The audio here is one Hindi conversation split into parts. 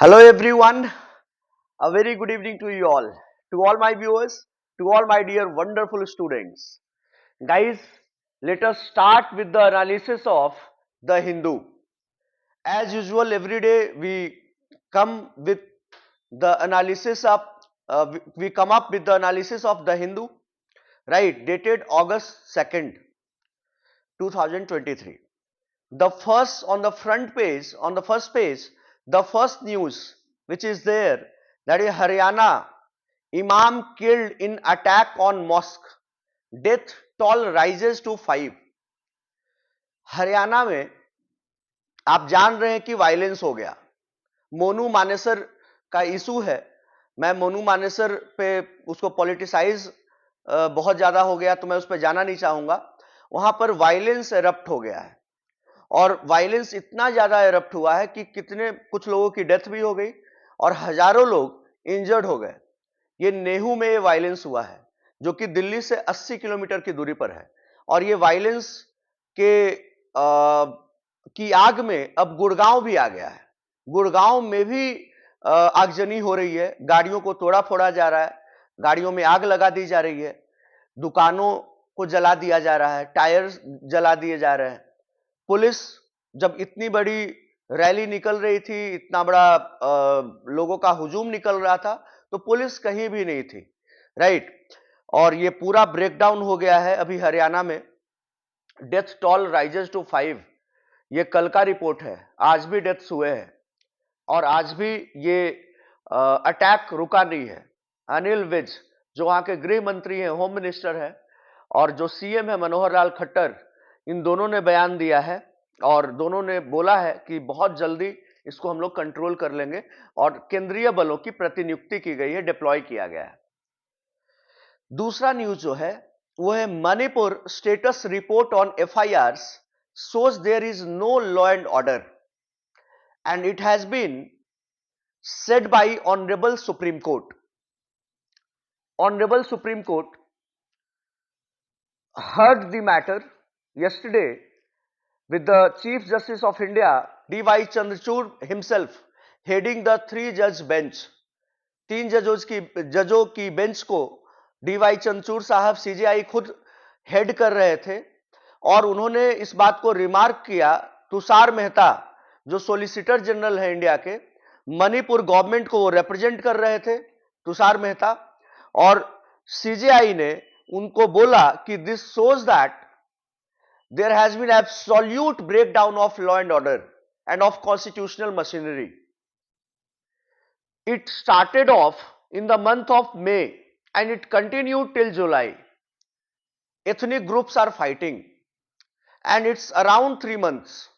Hello everyone, a very good evening to all my viewers, to all my dear wonderful students. Guys, let us start with the analysis of the Hindu. As usual, every day we come with the analysis of, we come up with the analysis of the Hindu, right, dated August 2nd, 2023. The first on the front page, on the first page, the first news which is there, that is Haryana, Imam killed in attack on mosque, death toll rises to 5. Haryana में आप जान रहे हैं कि वायलेंस हो गया। मोनू मानेसर का इशू है। मैं मोनू मानेसर पे उसको पॉलिटिसाइज बहुत ज्यादा हो गया तो मैं उस पर जाना नहीं चाहूंगा। वहां पर वायलेंस एरप्ट हो गया है और वायलेंस इतना ज्यादा एरप्ट हुआ है कि कुछ लोगों की डेथ भी हो गई और हजारों लोग इंजर्ड हो गए। ये नेहू में ये वायलेंस हुआ है जो कि दिल्ली से 80 किलोमीटर की दूरी पर है और ये वायलेंस के की आग में अब गुड़गांव भी आ गया है। गुड़गांव में भी आगजनी हो रही है, गाड़ियों को तोड़ा फोड़ा जा रहा है, गाड़ियों में आग लगा दी जा रही है, दुकानों को जला दिया जा रहा है, टायर जला दिए जा रहे हैं। पुलिस जब इतनी बड़ी रैली निकल रही थी, इतना बड़ा लोगों का हुजूम निकल रहा था, तो पुलिस कहीं भी नहीं थी, राइट। और ये पूरा ब्रेकडाउन हो गया है अभी हरियाणा में। डेथ टोल राइजेस टू 5, ये कल का रिपोर्ट है। आज भी डेथ्स हुए हैं और आज भी ये अटैक रुका नहीं है। अनिल विज जो वहां के गृह मंत्री हैं, होम मिनिस्टर है, और जो सीएम है मनोहर लाल खट्टर, इन दोनों ने बयान दिया है और दोनों ने बोला है कि बहुत जल्दी इसको हम लोग कंट्रोल कर लेंगे और केंद्रीय बलों की प्रतिनियुक्ति की गई है, डिप्लॉय किया गया है। दूसरा न्यूज जो है वो है Manipur status report on FIRs shows there is no law and order and it has been said by Honorable Supreme Court. Honorable Supreme Court heard the matter yesterday with the Chief Justice of India D.Y. Chandrachud himself heading the 3-judge bench. 3 जजों की बेंच को D.Y. चंद्रचूड़ साहब सीजेआई खुद हेड कर रहे थे और उन्होंने इस बात को रिमार्क किया। तुषार मेहता जो सोलिसिटर जनरल है इंडिया के, मणिपुर गवर्नमेंट को वो रिप्रेजेंट कर रहे थे, तुषार मेहता, और सीजेआई ने उनको बोला कि this shows that there has been absolute breakdown of law and order and of constitutional machinery. It started off in the month of May and it continued till July. Ethnic groups are fighting and it's around 3 months.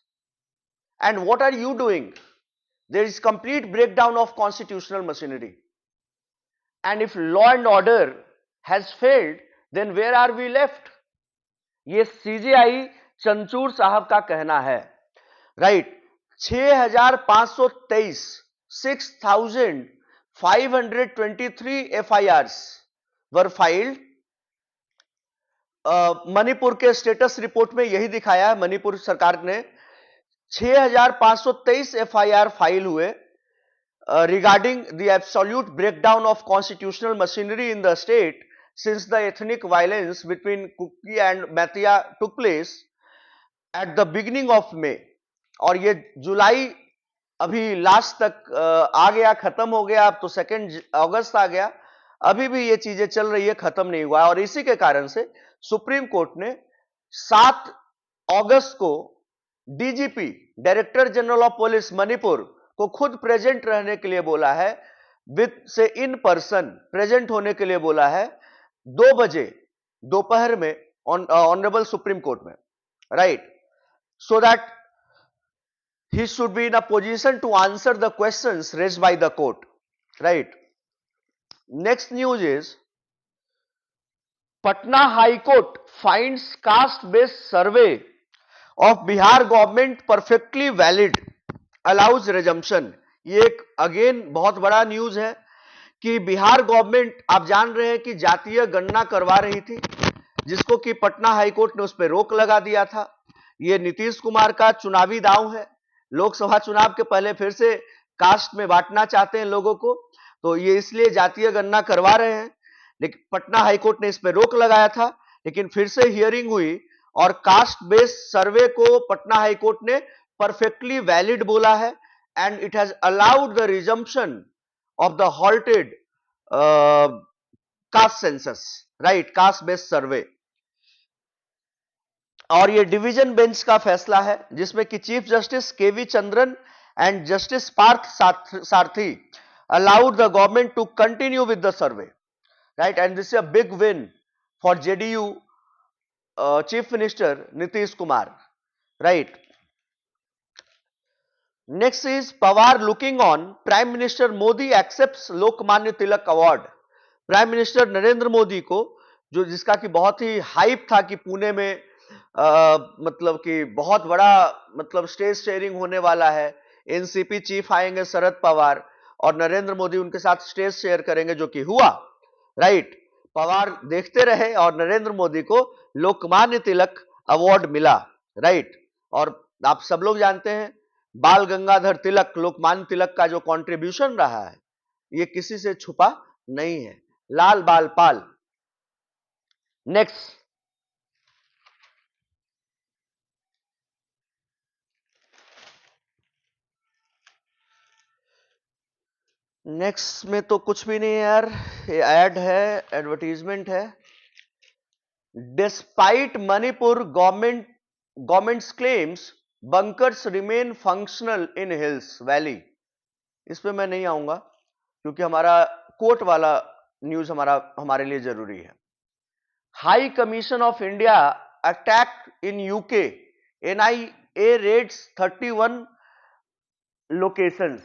And what are you doing? There is complete breakdown of constitutional machinery. And if law and order has failed, then where are we left? ये सीजेआई चंद्रचूड़ साहब का कहना है, right. 6523 6,523 FIRs were filed. Manipur के स्टेटस रिपोर्ट में यही दिखाया है, मणिपुर सरकार ने 6523 FIR फाइल हुए regarding the absolute breakdown of constitutional machinery in the state since the ethnic violence between Kuki and Mathia took place at the beginning of May. और ये जुलाई अभी लास्ट तक आ गया, खत्म हो गया, अब तो 2 अगस्त आ गया, अभी भी ये चीजें चल रही है, खत्म नहीं हुआ। और इसी के कारण से सुप्रीम कोर्ट ने 7 अगस्त को DGP director general of police Manipur को खुद प्रेजेंट रहने के लिए बोला है, विद से इन पर्सन प्रेजेंट होने के लिए बोला है 2 बजे दोपहर में ऑनरेबल सुप्रीम कोर्ट में, right, so that he should be in a position to answer the questions raised by the court, right. Next news is Patna High Court finds caste-based survey of Bihar government perfectly valid, allows resumption. ये एक अगेन बहुत बड़ा न्यूज है कि बिहार गवर्नमेंट, आप जान रहे हैं कि जातीय गणना करवा रही थी, जिसको कि पटना हाई कोर्ट ने उस पर रोक लगा दिया था। ये नीतीश कुमार का चुनावी दांव है, लोकसभा चुनाव के पहले फिर से कास्ट में बांटना चाहते हैं लोगों को, तो ये इसलिए जातीय गणना करवा रहे हैं। लेकिन पटना हाईकोर्ट ने इस पर रोक लगाया था, लेकिन फिर से हियरिंग हुई और कास्ट बेस्ड सर्वे को पटना हाईकोर्ट ने परफेक्टली वैलिड बोला है, and it has allowed the resumption of the halted caste census, right, caste based survey. और ये डिवीजन बेंच का फैसला है, जिसमें कि chief justice KV Chandran and justice Partha Sarathi allowed the government to continue with the survey, right? And this is a big win for JDU Chief Minister Nitish Kumar, right? Next is Pawar looking on. Prime Minister Modi accepts Lokmanya Tilak Award. Prime Minister Narendra Modi को, जो जिसका कि बहुत ही हाइप था कि पुणे में मतलब कि बहुत बड़ा मतलब स्टेज शेयरिंग होने वाला है, एनसीपी चीफ आएंगे शरद पवार और नरेंद्र मोदी उनके साथ स्टेज शेयर करेंगे, जो कि हुआ, राइट। पवार देखते रहे और नरेंद्र मोदी को लोकमान्य तिलक अवार्ड मिला, राइट। और आप सब लोग जानते हैं बाल गंगाधर तिलक, लोकमान्य तिलक का जो कंट्रीब्यूशन रहा है ये किसी से छुपा नहीं है, लाल बाल पाल। नेक्स्ट, नेक्स्ट में तो कुछ भी नहीं है यार, ये ऐड है, एडवर्टीजमेंट है। Despite Manipur governments claims bunkers remain functional in hills valley. इस पे मैं नहीं आऊंगा क्योंकि हमारा कोर्ट वाला न्यूज हमारे लिए जरूरी है। High commission of India attack in UK, NIA raids 31 locations.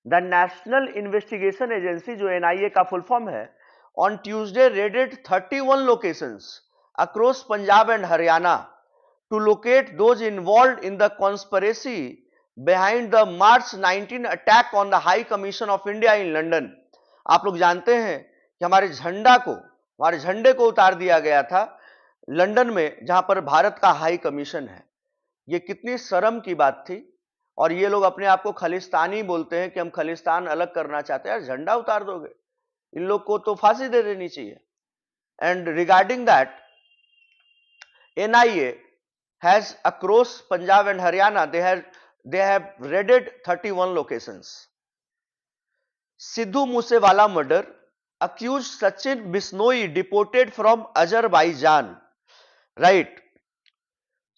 The national investigation agency, जो एनआईए का फुल फॉर्म है, on Tuesday raided 31 locations across Punjab and Haryana to locate those involved in the conspiracy behind the March 19 attack on the High Commission of India in London। आप लोग जानते हैं कि हमारे झंडे को उतार दिया गया था लंदन में, जहां पर भारत का हाई कमीशन है। ये कितनी शर्म की बात थी। और ये लोग अपने आप को खालिस्तानी बोलते हैं कि हम खालिस्तान अलग करना चाहते हैं। यार झंडा उतार दोगे, इन लोग को तो फांसी दे देनी चाहिए। And regarding that, NIA has across Punjab and Haryana they have raided 31 locations. Sidhu Moosewala murder, accused Sachin Bishnoi deported from Azerbaijan, right.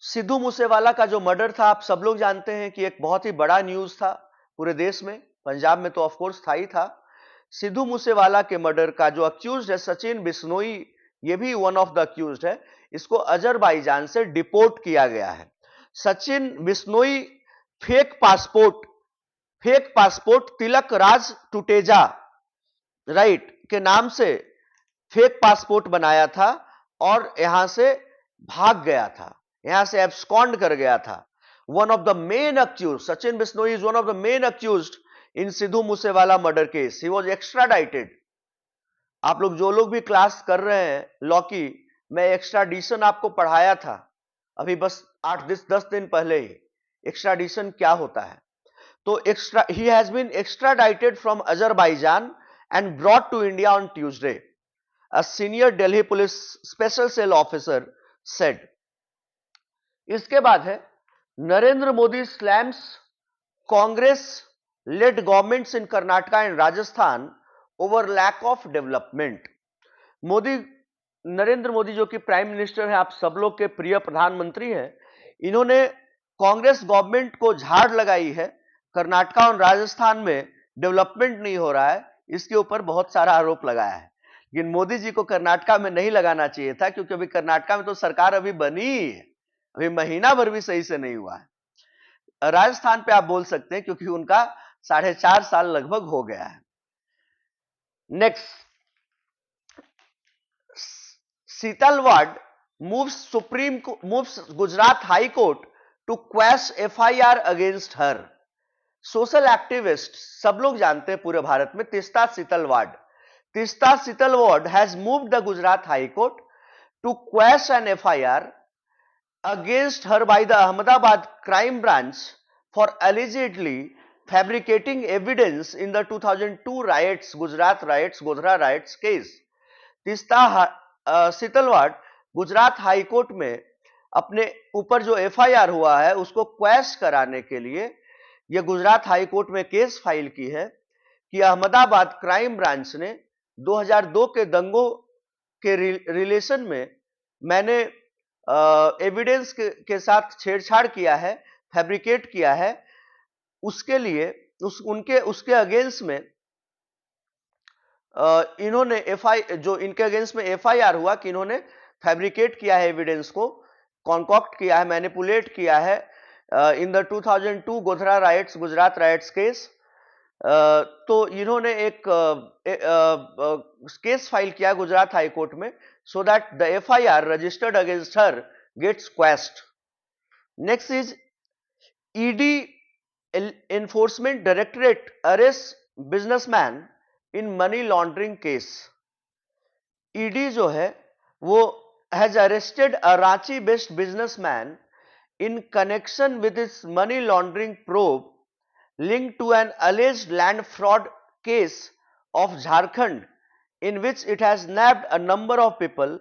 Sidhu Moosewala का जो मर्डर था, आप सब लोग जानते हैं कि एक बहुत ही बड़ा न्यूज था पूरे देश में, पंजाब में तो ऑफ कोर्स था ही था। सिद्धू मूसेवाला के मर्डर का जो अक्यूज्ड है सचिन बिश्नोई, ये भी वन ऑफ द अक्यूज्ड है। इसको अजरबैजान से डिपोर्ट किया गया है। Sachin Bishnoi fake passport Tilak Raj Tuteja, right, के नाम से फेक पासपोर्ट बनाया था और यहां से भाग गया था, यहां से एब्सकॉन्ड कर गया था। One of the main accuse, Sachin Bishnoi is one of the main accused in Sidhu Moosewala murder case. He was extradited. आप लोग जो लोग भी क्लास कर रहे हैं लॉ की, मैं एक्स्ट्राडिशन आपको पढ़ाया था अभी बस 8-10 दिन पहले ही, एक्स्ट्राडिशन क्या होता है। तो he has been extradited from Azerbaijan and brought to India on Tuesday, a senior Delhi police special cell officer said. इसके बाद है Narendra Modi slams Congress led governments in Karnataka and Rajasthan over lack of development। Narendra Modi जो कि प्राइम मिनिस्टर है, आप सब लोग के प्रिय प्रधानमंत्री हैं, इन्होंने कांग्रेस गवर्नमेंट को झाड़ लगाई है। कर्नाटका और राजस्थान में डेवलपमेंट नहीं हो रहा है, इसके ऊपर बहुत सारा आरोप लगाया है। लेकिन मोदी जी को कर्नाटका में नहीं लगाना चाहिए था, क्योंकि अभी कर्नाटका में तो सरकार अभी बनी ही है, अभी महीना भर भी सही से नहीं हुआ है। राजस्थान पे आप बोल सकते हैं क्योंकि उनका 4.5 साल लगभग हो गया है। Next, Setalvad moves Gujarat high court to quash FIR against her. Social activist सब लोग जानते हैं पूरे भारत में, Teesta Setalvad has moved the Gujarat high court to quash an FIR against her by the Ahmedabad crime branch for allegedly fabricating evidence in the 2002 riots, Gujarat riots, Godhra riots case. Teesta Setalvad Gujarat high court में अपने ऊपर जो एफआईआर हुआ है उसको क्वैश कराने के लिए यह गुजरात हाई कोर्ट में केस फाइल की है कि अहमदाबाद क्राइम ब्रांच ने 2002 के दंगों के रिलेशन में मैंने एविडेंस के साथ छेड़छाड़ किया है, फैब्रिकेट किया है, उसके लिए उसके अगेंस्ट में इन्होंने जो इनके अगेंस्ट में एफआईआर हुआ कि इन्होंने फैब्रिकेट किया है, एविडेंस को कॉन्कॉक्ट किया है, मैनिपुलेट किया है in the 2002 Godhra rights, Gujarat rights case. तो इन्होंने एक केस फाइल किया गुजरात हाई कोर्ट में, so that the FIR registered against her gets quashed. Next is ED enforcement directorate arrest businessman in money laundering case. ED जो है वो has arrested a Ranchi based businessman in connection with its money laundering probe linked to an alleged land fraud case of Jharkhand, in which it has nabbed a number of people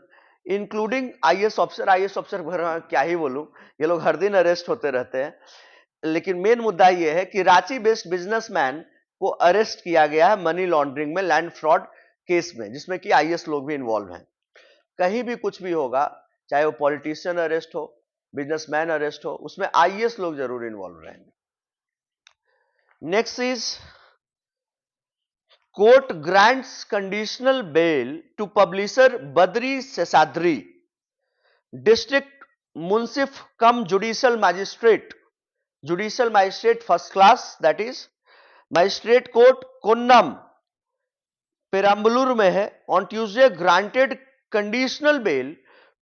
including IAS officer। IAS officer क्या ही बोलूं, ये लोग हर दिन अरेस्ट होते रहते हैं, लेकिन मेन मुद्दा ये है कि रांची बेस्ड बिजनेसमैन को अरेस्ट किया गया है मनी लॉन्ड्रिंग में, लैंड फ्रॉड केस में, जिसमें कि IAS लोग भी इन्वॉल्व हैं। कहीं भी कुछ भी होगा, चाहे वो पॉलिटिशियन अरेस्ट हो, बिजनेसमैन अरेस्ट हो, उसमें IAS लोग जरूर इन्वॉल्व रहेंगे। Next is court grants conditional bail to publisher Badri Seshadri, district munsif cum judicial magistrate first class, that is magistrate court Kunnam Perambalur में है, on Tuesday granted conditional bail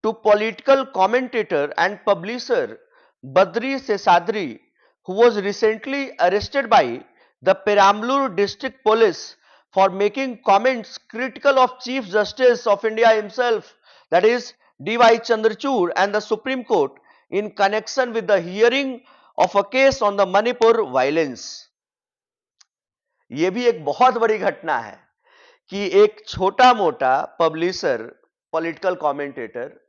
to political commentator and publisher Badri Sesadri, who was recently arrested by the Perambalur District Police for making comments critical of Chief Justice of India himself, that is D.Y. Chandrachud, and the Supreme Court in connection with the hearing of a case on the Manipur violence। ये भी एक बहुत बड़ी घटना है कि एक छोटा मोटा publisher, political commentator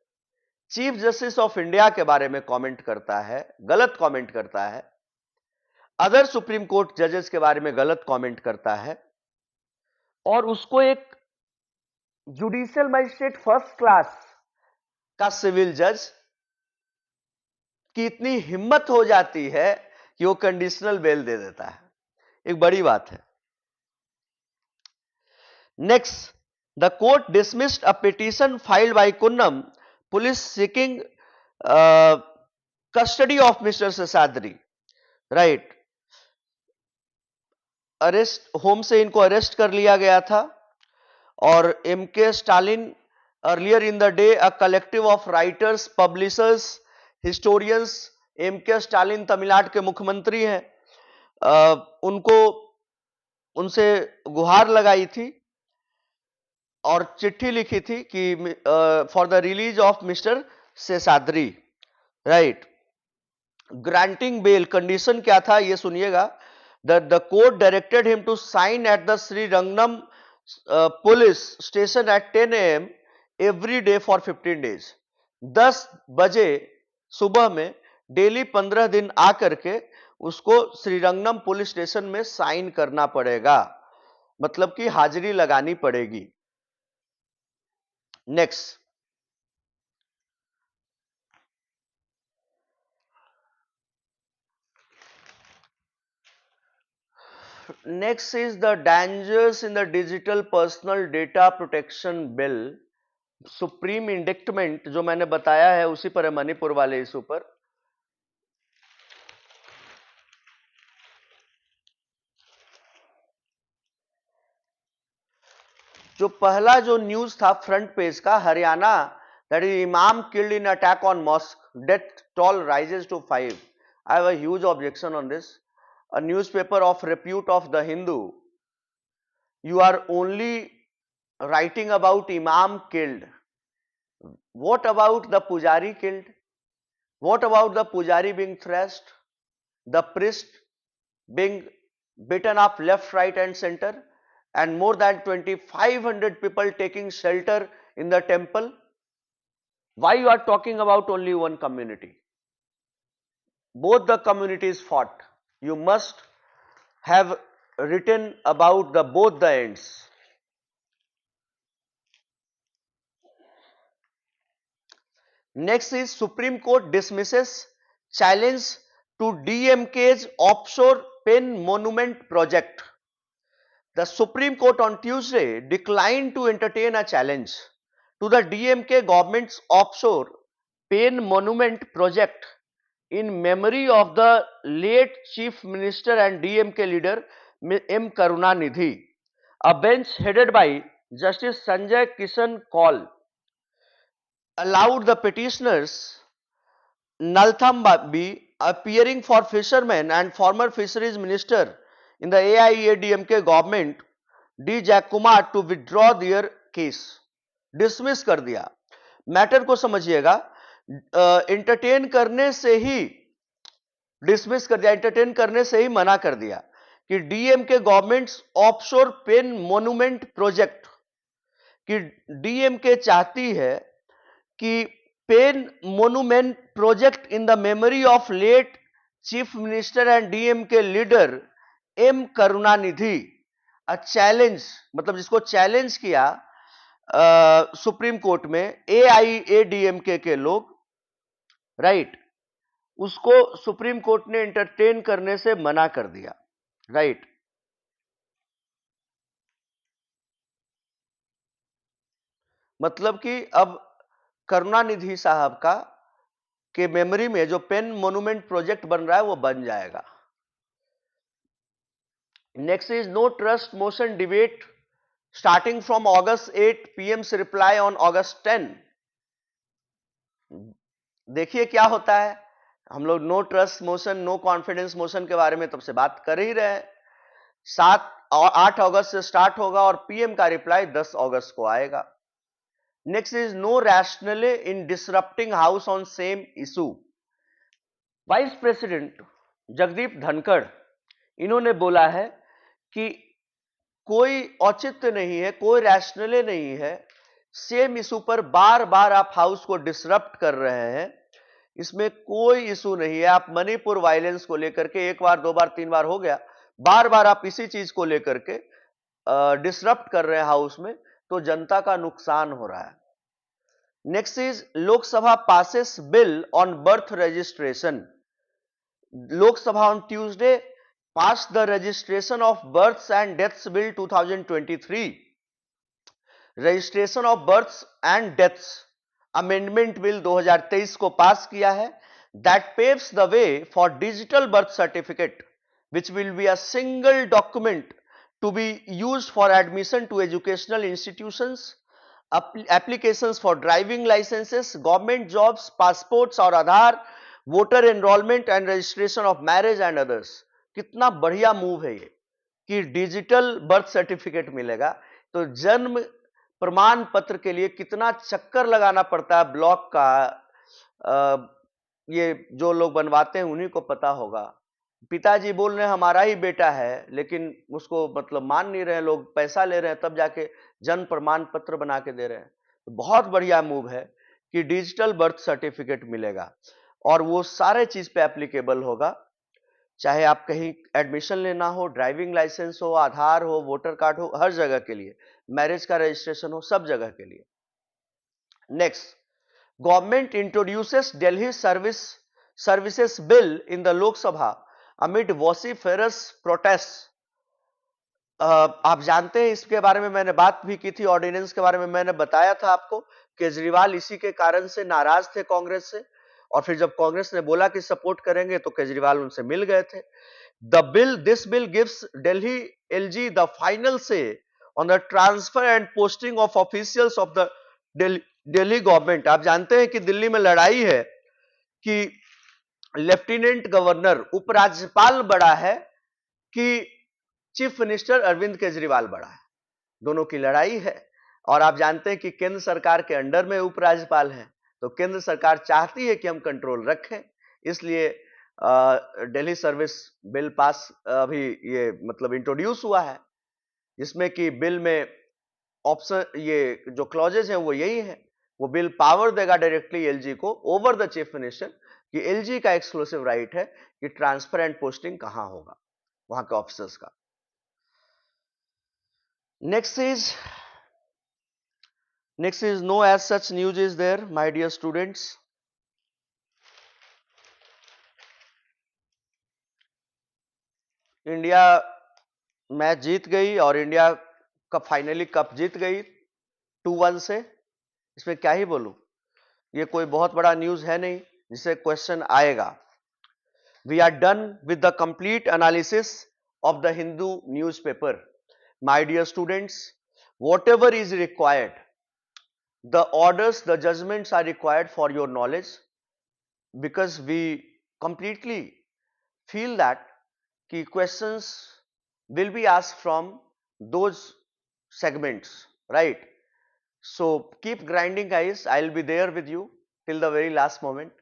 chief justice of India के बारे में कमेंट करता है, गलत कमेंट करता है, अदर सुप्रीम कोर्ट जजेस के बारे में गलत कमेंट करता है, और उसको एक जुडिशियल मजिस्ट्रेट फर्स्ट क्लास का सिविल जज की इतनी हिम्मत हो जाती है कि वो कंडीशनल बेल दे देता है, एक बड़ी बात है। Next, the court dismissed a petition filed by Kunnam police seeking custody of mister Seshadri, right. Arrest, home से इनको अरेस्ट कर लिया गया था, और MK Stalin earlier in the day a collective of writers, publishers, historians, MK Stalin Tamil Nadu के मुख्यमंत्री हैं, उनसे गुहार लगाई थी और चिट्ठी लिखी थी कि for the release of mister Seshadri, right. Granting bail, condition क्या था ये सुनिएगा। The court directed him to sign at the Srirangam police station at 10 AM every day for 15 days। 10 बजे सुबह में डेली 15 दिन आकर के उसको श्रीरंगनम पुलिस स्टेशन में साइन करना पड़ेगा, मतलब कि हाजिरी लगानी पड़ेगी। Next, next is the dangers in the digital personal data protection bill, supreme indictment जो मैंने बताया है उसी पर है, मणिपुर वाले इशू पर। जो पहला जो न्यूज था फ्रंट पेज का, Haryana, that is imam killed in attack on mosque, death toll rises to 5। I have a huge objection on this. A newspaper of repute of the Hindu, you are only writing about Imam killed. What about the Pujari killed? What about the Pujari being thrashed? The priest being beaten up left, right and center, and more than 2,500 people taking shelter in the temple. Why you are talking about only one community? Both the communities fought. You must have written about the both the ends. Next is Supreme Court dismisses challenge to DMK's offshore pen monument project. The Supreme Court on Tuesday declined to entertain a challenge to the DMK government's offshore pen monument project in memory of the late Chief Minister and DMK leader M. Karunanidhi. A bench headed by Justice Sanjay Kishan Kaul allowed the petitioners Naltham appearing for fishermen and former fisheries minister in the AIADMK government D. Jayakumar to withdraw their case. Dismiss कर दिया. मैटर को समझिएगा, एंटरटेन करने से ही डिसमिस कर दिया, एंटरटेन करने से ही मना कर दिया कि DMK governments offshore pen monument project कि डीएमके चाहती है कि pen monument project in the memory of late chief minister and DMK leader M Karunanidhi, a challenge, मतलब जिसको चैलेंज किया सुप्रीम कोर्ट में एआईएडीएमके के लोग, राइट, उसको सुप्रीम कोर्ट ने एंटरटेन करने से मना कर दिया, राइट। मतलब कि अब करुणानिधि साहब का के मेमोरी में जो पेन मोन्यूमेंट प्रोजेक्ट बन रहा है वो बन जाएगा। Next is no trust motion debate starting from August 8 PM से रिप्लाई ऑन August 10। देखिए क्या होता है, हम लोग no trust motion, no confidence motion के बारे में तब से बात कर ही रहे हैं। 8 अगस्त से स्टार्ट होगा और पीएम का रिप्लाई 10 अगस्त को आएगा। Next is no rationale in disrupting house on same issue. Vice president Jagdeep Dhankhar इन्होंने बोला है कि कोई औचित्य नहीं है, कोई रैशनले नहीं है, सेम इशू पर बार बार आप हाउस को डिसरप्ट कर रहे हैं, इसमें कोई इशू नहीं है। आप मणिपुर वायलेंस को लेकर के एक बार, दो बार, तीन बार हो गया, बार बार आप इसी चीज को लेकर के डिसरप्ट कर रहे हैं हाउस में, तो जनता का नुकसान हो रहा है। Next is Lok Sabha passes bill on birth registration. Lok Sabha on Tuesday passed the registration of births and deaths bill 2023. Registration of births and deaths amendment bill 2023 को पास किया है। That paves the way for digital birth certificate which will be a single document to be used for admission to educational institutions, applications for driving licences, government jobs, passports और Aadhaar, voter enrolment and registration of marriage and others. कितना बढ़िया मूव है ये कि डिजिटल बर्थ सर्टिफिकेट मिलेगा। तो जन्म प्रमाण पत्र के लिए कितना चक्कर लगाना पड़ता है ब्लॉक का, ये जो लोग बनवाते हैं उन्हीं को पता होगा। पिताजी बोल रहे हैं हमारा ही बेटा है, लेकिन उसको मतलब मान नहीं रहे, लोग पैसा ले रहे हैं तब जाके जन्म प्रमाण पत्र बना के दे रहे हैं। तो बहुत बढ़िया मूव है कि डिजिटल बर्थ सर्टिफिकेट मिलेगा और वो सारे चीज पे एप्लीकेबल होगा, चाहे आप कहीं एडमिशन लेना हो, ड्राइविंग लाइसेंस हो, आधार हो, वोटर कार्ड हो, हर जगह के लिए, मैरिज का रजिस्ट्रेशन हो, सब जगह के लिए। Next, government introduces Delhi services bill in the Lok Sabha amid vociferous protest. आप जानते हैं इसके बारे में मैंने बात भी की थी, ऑर्डिनेंस के बारे में मैंने बताया था आपको। केजरीवाल इसी के कारण से नाराज थे कांग्रेस से, और फिर जब कांग्रेस ने बोला कि सपोर्ट करेंगे तो केजरीवाल उनसे मिल गए थे। This bill gives Delhi LG the final say on the transfer and posting of officials of the Delhi government. आप जानते हैं कि दिल्ली में लड़ाई है कि लेफ्टिनेंट गवर्नर, उपराज्यपाल बड़ा है कि चीफ मिनिस्टर अरविंद केजरीवाल बड़ा है, दोनों की लड़ाई है। और आप जानते हैं कि केंद्र सरकार के अंडर में उपराज्यपाल है, तो केंद्र सरकार चाहती है कि हम कंट्रोल रखें, इसलिए दिल्ली सर्विस बिल पास अभी ये मतलब इंट्रोड्यूस हुआ है, जिसमें कि बिल में ऑप्शन ये जो क्लॉजेज हैं वो यही है। वो बिल पावर देगा डायरेक्टली एलजी को ओवर द चीफ मिनिस्टर कि एलजी का एक्सक्लूसिव राइट है कि ट्रांसपेरेंट पोस्टिंग कहां होगा वहां के ऑफिसर्स का। next is no as such news is there, my dear students. India match जीत गई और इंडिया कप फाइनली कप जीत गई 2-1 से। इसमें क्या ही बोलूं, ये कोई बहुत बड़ा न्यूज है नहीं जिससे क्वेश्चन आएगा। We are done with the complete analysis of the Hindu newspaper. My dear students, whatever is required, the orders, the judgments are required for your knowledge, because we completely feel that key questions will be asked from those segments, right? So keep grinding, guys. I'll be there with you till the very last moment,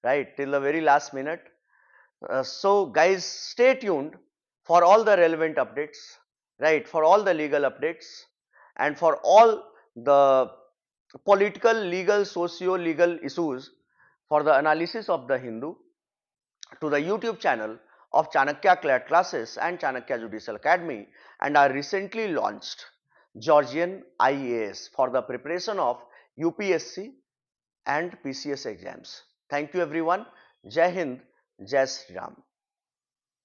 right? Till the very last minute. So guys, stay tuned for all the relevant updates, right? For all the legal updates and for all the political, legal, socio-legal issues for the analysis of the Hindu to the YouTube channel of Chanakya CLAT classes and Chanakya Judicial Academy, and our recently launched Georgian IAS for the preparation of UPSC and PCS exams. Thank you everyone. Jai Hind, Jai Sri Ram.